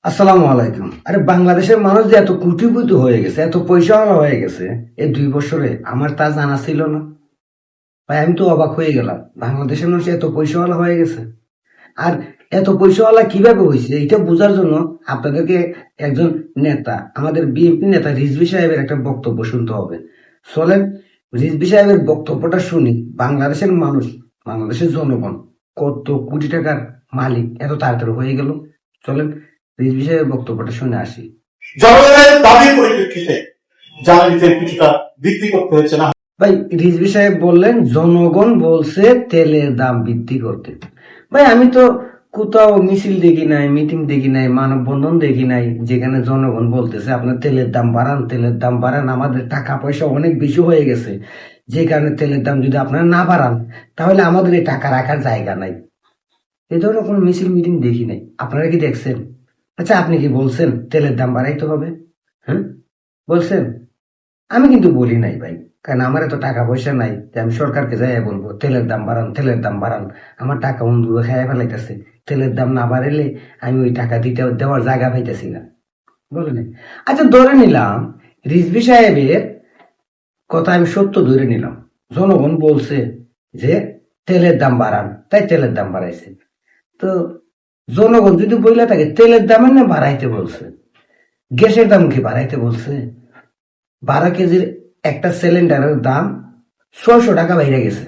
আসসালামু আলাইকুম। আরে বাংলাদেশের মানুষ যে এত কোটিপতি হয়ে গেছে, এত পয়সাওয়ালা হয়ে গেছে, এই 2 বছরে আমার তা জানা ছিল না। ভাই আমি তো অবাক হয়ে গেলাম, বাংলাদেশের মানুষ এত পয়সাওয়ালা হয়ে গেছে। আর এত পয়সাওয়ালা কিভাবে হয়েছে এটা বোঝার জন্য আপনাদেরকে একজন নেতা, আমাদের বিএনপি নেতা রিজভী সাহেবের একটা বক্তব্য শুনতে হবে। চলেন রিজভী সাহেবের বক্তব্যটা শুনি। বাংলাদেশের মানুষ, বাংলাদেশের জনগণ কত কোটি টাকার মালিক এত তাড়াতাড়ি হয়ে গেল। চলেন রিজভী সাহেবের বক্তব্যটা শুনে আসি। জনগণের দাবির পরিপ্রেক্ষিতে জ্বালানিতে কিছুটা বৃদ্ধি করতে হচ্ছে না। ভাই রিজভী সাহেব বললেন জনগণ বলছে তেলের দাম বৃদ্ধি করতে। ভাই আমি তো কোথাও মিছিল দেখি নাই, মিটিং দেখি নাই, মানববন্ধন দেখি নাই যেখানে জনগণ বলতেছে আপনার তেলের দাম বাড়ান, তেলের দাম বাড়ান, আমাদের টাকা পয়সা অনেক বেশি হয়ে গেছে, যে কারণে তেলের দাম যদি আপনারা না বাড়ান তাহলে আমাদের এই টাকা রাখার জায়গা নাই। এই ধরনের কোনো মিছিল মিটিং দেখি নাই। আপনারা কি দেখছেন? আচ্ছা আপনি কি বলছেন তেলের দাম বাড়াইতে হবে? হ্যাঁ বলছেন? আমি কিন্তু বলি নাই ভাই, কারণ আমার এত টাকা পয়সা নাই যে আমি সরকারকে যাই বলবো তেলের দাম বাড়ান, তেলের দাম বাড়ান। আমার টাকা বন্ধুরা খেয়ে ফেলাইতেছে, তেলের দাম না বাড়াইলে আমি ওই টাকা দিতে দেওয়ার জায়গা পাইতেছি না। বলে নাই। আচ্ছা ধরে নিলাম রিজভী সাহেবের কথা আমি সত্য ধরে নিলাম, জনগণ বলছে যে তেলের দাম বাড়ান, তাই তেলের দাম বাড়াইছে। তো জনগণ যদি বইলা থাকে তেলের দামের না বাড়াইতে বলছে, গ্যাসের দাম কি বাড়াইতে বলছে? 12 কেজির একটা সিলিন্ডারের দাম 600 টাকা বাইরে গেছে।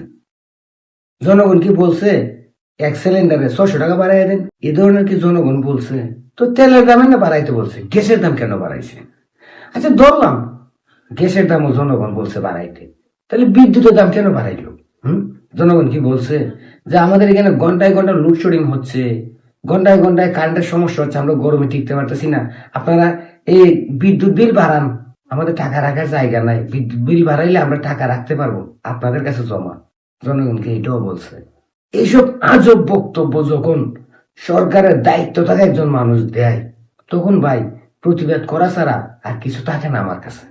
জনগণ কি বলছে এক সিলিন্ডারে 600 টাকা বাড়াই দেন? এ ধরনের কি জনগণ বলছে? তো তেলের দাম না বাড়াইতে বলছে, গ্যাসের দাম কেন বাড়াইছে? আচ্ছা ধরলাম গ্যাসের দামও জনগণ বলছে বাড়াইতে, তাহলে বিদ্যুতের দাম কেন বাড়াইলো? জনগণ কি বলছে যে আমাদের এখানে ঘন্টায় ঘন্টা লোডশেডিং হচ্ছে, ঘন্টায় ঘন্টায় কারেন্টের সমস্যা হচ্ছে, আমরা গরমে টিকতে পারতেছি না, আপনারা এই বিদ্যুৎ বিল বাড়ান, আমাদের টাকা রাখার জায়গা নাই, বিদ্যুৎ বিল বাড়াইলে আমরা টাকা রাখতে পারবো আপনাদের কাছে জমা। জনগণকে এটাও বলছে। এইসব আজব বক্তব্য যখন সরকারের দায়িত্ব থাকা একজন মানুষ দেয়, তখন ভাই প্রতিবাদ করা ছাড়া আর কিছু থাকে না আমার কাছে।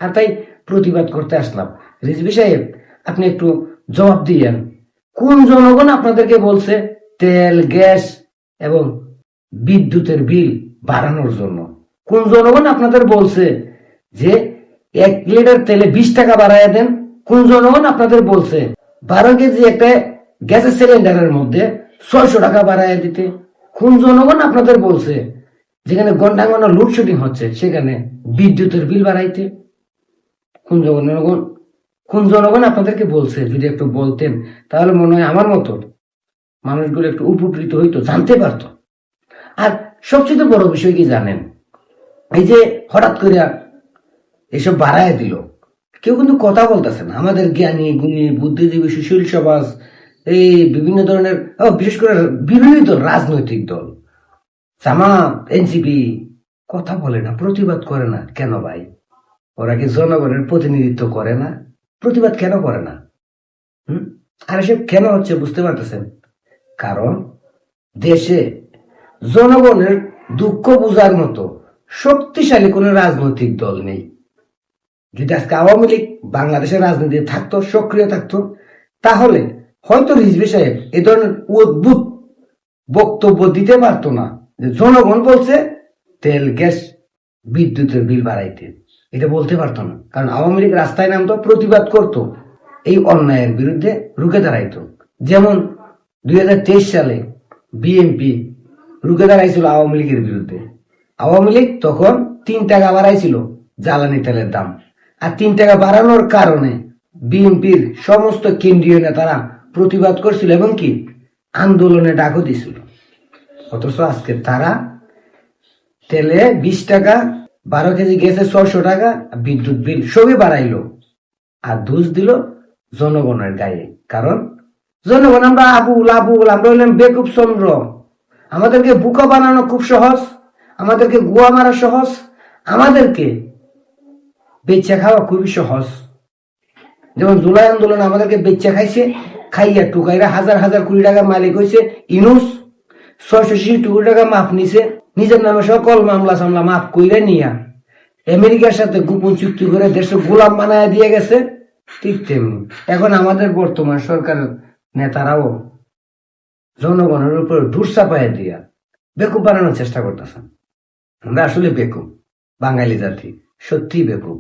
আর তাই প্রতিবাদ করতে আসলাম। রিজভী সাহেব আপনি একটু জবাব দিয়েন, কোন জনগণ আপনাদেরকে বলছে তেল, গ্যাস এবং বিদ্যুতের বিল বাড়ানোর জন্য? কোন জনগণ আপনাদের বলছে যে 1 লিটার তেলে 20 টাকা বাড়াইয়া দেন? কোন জনগণ আপনাদের বলছে 12 কেজি একটা গ্যাসের সিলিন্ডারের মধ্যে 600 টাকা বাড়াইয়া দিতে? কোন জনগণ আপনাদের বলছে যেখানে ঘন্টা ঘন্টা লোডশেডিং হচ্ছে সেখানে বিদ্যুতের বিল বাড়াইতে? কোন জনগণ, কোন জনগণ আপনাদেরকে বলছে? যদি একটু বলতেন তাহলে মনে হয় আমার মতো মানুষগুলো একটু উপকৃত হইতো, জানতে পারতো। আর সবচেয়ে বড় বিষয় কি জানেন? এই যে হঠাৎ করে এসব বাড়ায় দিল, কেউ কিন্তু কথা বলতেছে না। আমাদের জ্ঞানী গুণী বুদ্ধিজীবী সুশীল সমাজ, এই বিভিন্ন ধরনের বিশেষ করে বিরোধী দল, রাজনৈতিক দল, জামাত, এনসিপি কথা বলে না, প্রতিবাদ করে না কেন ভাই? ওরা কি জনগণের প্রতিনিধিত্ব করে না? প্রতিবাদ কেন করে না? আর এসব কেন হচ্ছে বুঝতে পারতেছেন? কারণ দেশে জনগণের দুঃখ বুঝার মতো শক্তিশালী কোন রাজনৈতিক দল নেই। যদি আজকে আওয়ামী লীগ বাংলাদেশের রাজনীতিতে থাকতো, সক্রিয় থাকতো, তাহলে হয়তো রিজভী সাহেব এ ধরনের অদ্ভুত বক্তব্য দিতে পারতো না যে জনগণ বলছে তেল, গ্যাস, বিদ্যুতের বিল বাড়াইতে। এটা বলতে পারতো না, কারণ আওয়ামী লীগ রাস্তায় নামতো, প্রতিবাদ করত, এই অন্যায়ের বিরুদ্ধে রুখে দাঁড়াইতো। যেমন 2023 সালে বিএনপি রুখে দাঁড়াইছিল আওয়ামী লীগের বিরুদ্ধে। আওয়ামী লীগ তখন 3 টাকা বাড়াইছিল জ্বালানি তেলের দাম, আর 3 টাকা বাড়ানোর কারণে বিএনপির সমস্ত কেন্দ্রীয় নেতারা প্রতিবাদ করছিল এবং কি আন্দোলনে ডাকও দিছিল। অথচ আজকে তারা তেলে 20 টাকা, 12 কেজি গ্যাসে 600 টাকা, বিদ্যুৎ বিল সবই বাড়াইলো, আর দোষ দিল জনগণের গায়ে। কারণ জনগণ আমরা আবুল আবুল, আমরা হইলাম বেকুব চন্দ্র, আমাদেরকে বুকা বানানো খুব সহজ, আমাদেরকে গুয়া মারা সহজ, আমাদেরকে বেচা খাওয়া খুবই সহজ। যেমন জুলাই আন্দোলন আমাদেরকে বেচা খাইছে, খাইয়া টুকাইরা হাজার হাজার কোটি টাকা মালিক হয়েছে ইনুস, 660 কোটি টাকা মাফ নিছে, নিজের নামে সকল মামলা সামলা মাফ কইরে নিয়া আমেরিকার সাথে গোপন চুক্তি করে দেশে গোলাম বানায় দিয়ে গেছে। ঠিক তেমনি এখন আমাদের বর্তমান সরকারের নেতারাও জনগণের উপর দূর চাপাইয়া দিয়া বেকুব বানানোর চেষ্টা করতেছেন। আমরা আসলে বেকুব, বাঙালি জাতি সত্যি বেকুব।